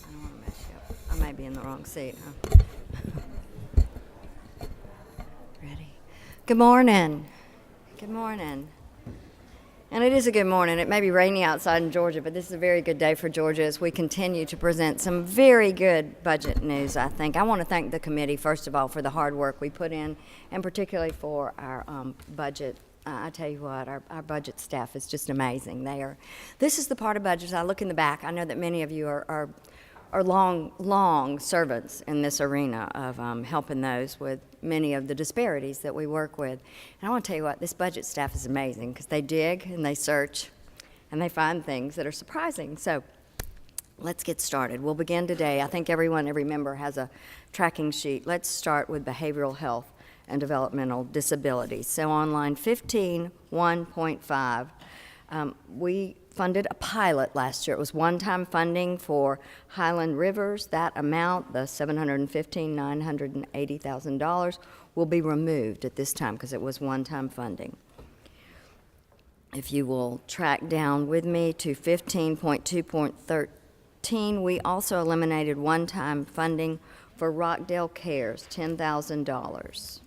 I don't want to mess you up. I may be in the wrong seat. Huh? Ready? Good morning. Good morning. And it is a good morning. It may be rainy outside in Georgia, but this is a very good day for Georgia as we continue to present some very good budget news, I think. I want to thank the committee, first of all, for the hard work we put in, and particularly for our budget. I tell you what, our budget staff is just amazing. This is the part of budgets. I look in the back. I know that many of you are long servants in this arena of helping those with many of the disparities that we work with. And I want to tell you what, this budget staff is amazing because they dig and they search and they find things that are surprising. So let's get started. We'll begin today. I think every member has a tracking sheet. Let's start with behavioral health and developmental disabilities. So on line 15, 1.5, we funded a pilot last year. It was one-time funding for Highland Rivers. That amount, the $715,980,000, will be removed at this time because it was one-time funding. If you will track down with me to 15.2.13, we also eliminated one-time funding for Rockdale Cares, $10,000.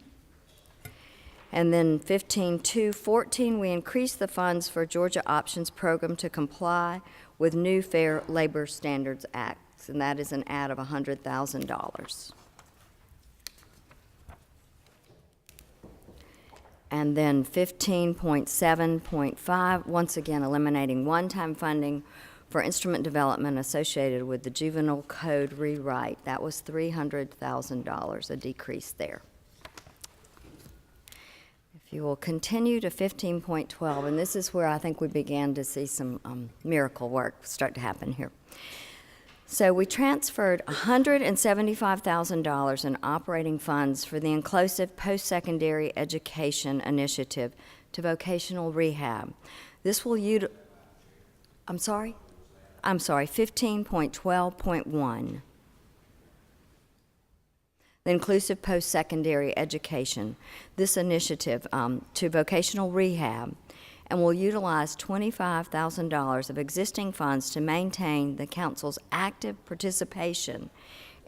And then 15.2.14, we increased the funds for Georgia Options Program to comply with new Fair Labor Standards Acts, and that is an add of $100,000. And then 15.7.5, once again eliminating one-time funding for instrument development associated with the juvenile code rewrite. That was $300,000, a decrease there. You will continue to 15.12, and this is where I think we began to see some miracle work start to happen here. So we transferred $175,000 in operating funds for the Inclusive Post-Secondary Education Initiative to vocational rehab. This will I'm sorry, 15.12.1. The Inclusive Post-Secondary Education, this initiative to vocational rehab, and will utilize $25,000 of existing funds to maintain the Council's active participation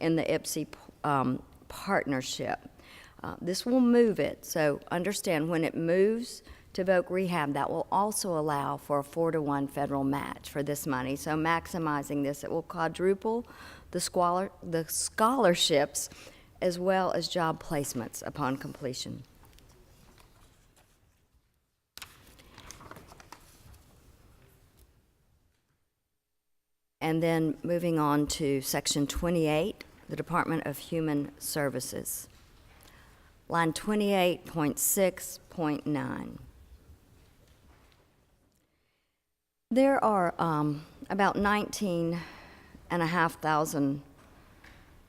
in the IPSI partnership. This will move it, so understand when it moves to voc rehab, that will also allow for a 4-to-1 federal match for this money. So maximizing this, it will quadruple the scholarships as well as job placements upon completion. And then moving on to Section 28, the Department of Human Services. Line 28.6.9. There are about 19,500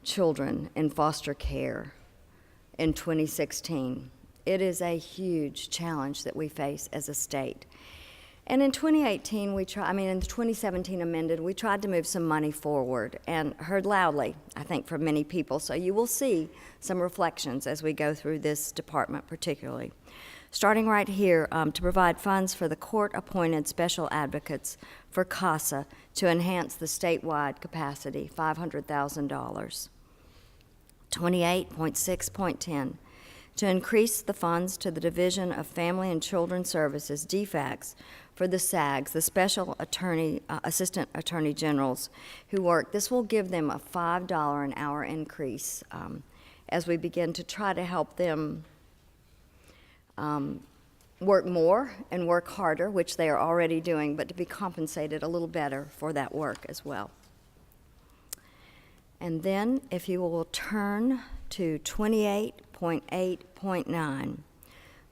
children in foster care in 2016. It is a huge challenge that we face as a state. And in 2018, in the 2017 amended, we tried to move some money forward and heard loudly, I think, from many people. So you will see some reflections as we go through this department particularly. Starting right here, to provide funds for the court-appointed special advocates for CASA to enhance the statewide capacity, $500,000. 28.6.10, to increase the funds to the Division of Family and Children Services, DFACS, for the SAGs, the Special Assistant Attorney Generals who work. This will give them a $5 an hour increase as we begin to try to help them work more and work harder, which they are already doing, but to be compensated a little better for that work as well. And then, if you will turn to 28.8.9,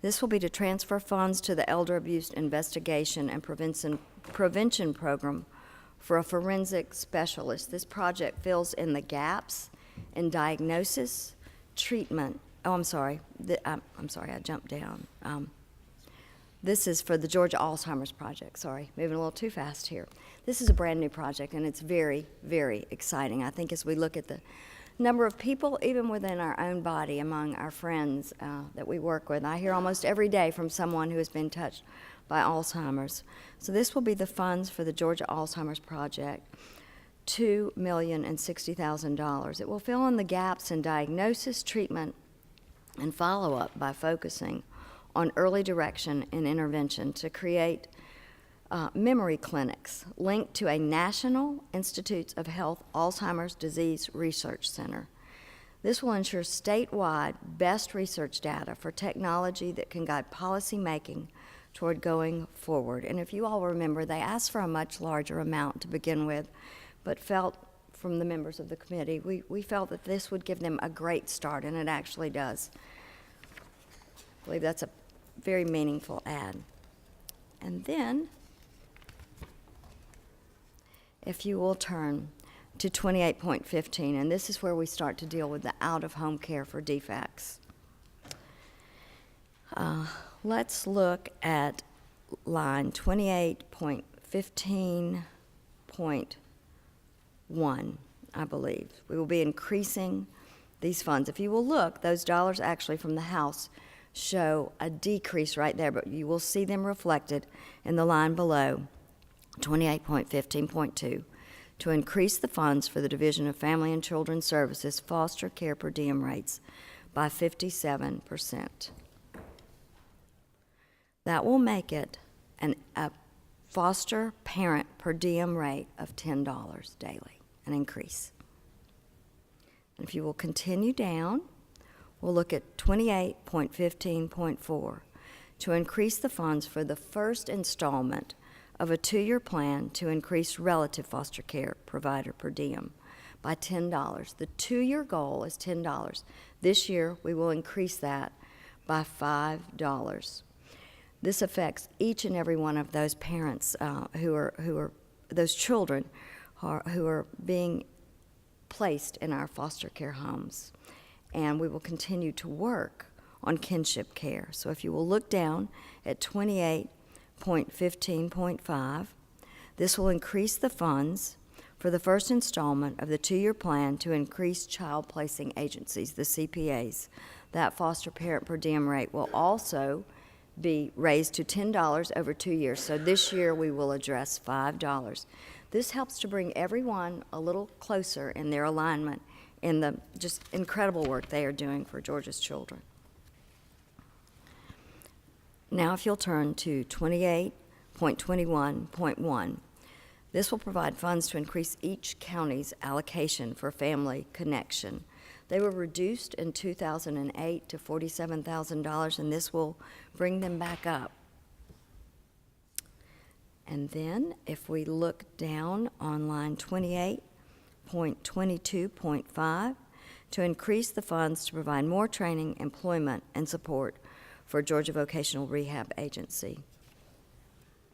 this will be to transfer funds to the Elder Abuse Investigation and Prevention Program for a forensic specialist. This project fills in the gaps in diagnosis, treatment. Oh, I'm sorry. I'm sorry, I jumped down. This is for the Georgia Alzheimer's Project. Sorry, moving a little too fast here. This is a brand new project, and it's very, very exciting. I think as we look at the number of people, even within our own body, among our friends that we work with, I hear almost every day from someone who has been touched by Alzheimer's. So this will be the funds for the Georgia Alzheimer's Project $2,060,000. It will fill in the gaps in diagnosis, treatment, and follow-up by focusing on early direction and intervention to create memory clinics linked to a National Institutes of Health Alzheimer's Disease Research Center. This will ensure statewide best research data for technology that can guide policy making toward going forward. And if you all remember, they asked for a much larger amount to begin with, but felt from the members of the committee, we felt that this would give them a great start, and it actually does. I believe that's a very meaningful ad. And then, if you will turn to 28.15, and this is where we start to deal with the out-of-home care for DFACs. Let's look at line 28.15.1, I believe. We will be increasing these funds. If you will look, those dollars actually from the House show a decrease right there, but you will see them reflected in the line below, 28.15.2, to increase the funds for the Division of Family and Children Services foster care per diem rates by 57%. That will make it a foster parent per diem rate of $10 daily, an increase. And if you will continue down, we'll look at 28.15.4 to increase the funds for the first installment of a 2-year plan to increase relative foster care provider per diem by $10. The 2-year goal is $10. This year, we will increase that by $5. This affects each and every one of those parents who are those children who are being placed in our foster care homes. And we will continue to work on kinship care. So if you will look down at 28.15.5, this will increase the funds for the first installment of the 2-year plan to increase child placing agencies, the CPAs. That foster parent per diem rate will also be raised to $10 over 2 years. So this year we will address $5. This helps to bring everyone a little closer in their alignment in the just incredible work they are doing for Georgia's children. Now if you'll turn to 28.21.1, this will provide funds to increase each county's allocation for family connection. They were reduced in 2008 to $47,000, and this will bring them back up. And then if we look down on line 28.22.5, to increase the funds to provide more training, employment, and support for Georgia Vocational Rehab Agency.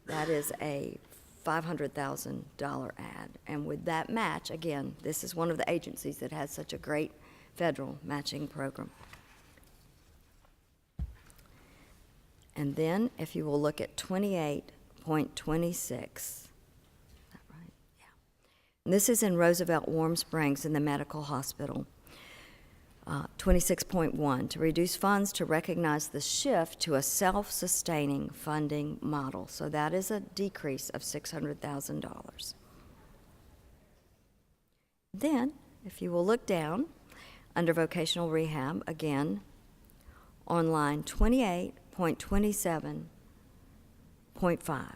That is a $500,000 ad. And with that match, again, this is one of the agencies that has such a great federal matching program. And then if you will look at 28.26, is that right? Yeah. And this is in Roosevelt Warm Springs in the medical hospital. 26.1, to reduce funds to recognize the shift to a self-sustaining funding model. So that is a decrease of $600,000. Then, if you will look down under vocational rehab, again, on line 28.27.5,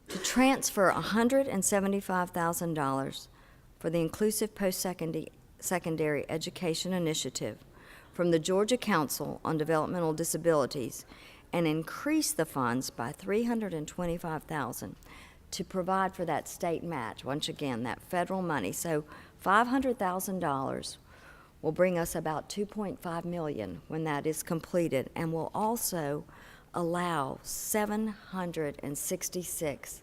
to transfer $175,000 for the Inclusive Post-Secondary Education Initiative from the Georgia Council on Developmental Disabilities and increase the funds by $325,000 to provide for that state match, once again, that federal money. So $500,000 will bring us about $2.5 million when that is completed, and will also allow 766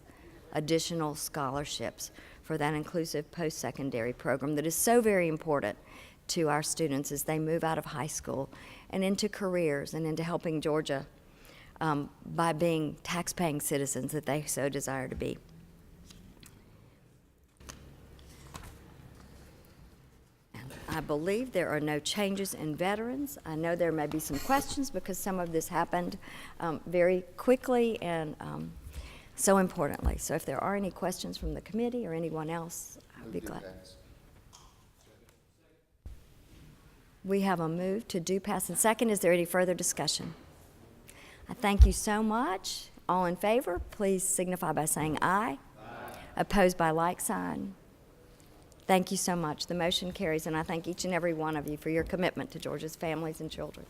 additional scholarships for that inclusive post-secondary program that is so very important to our students as they move out of high school and into careers and into helping Georgia by being tax-paying citizens that they so desire to be. And I believe there are no changes in veterans. I know there may be some questions because some of this happened very quickly and so importantly. So if there are any questions from the committee or anyone else, I I'd be glad. We have a move to do pass and second. Is there any further discussion? I thank you so much. All in favor, please signify by saying aye. Aye. Opposed by like sign. Thank you so much. The motion carries, and I thank each and every one of you for your commitment to Georgia's families and children.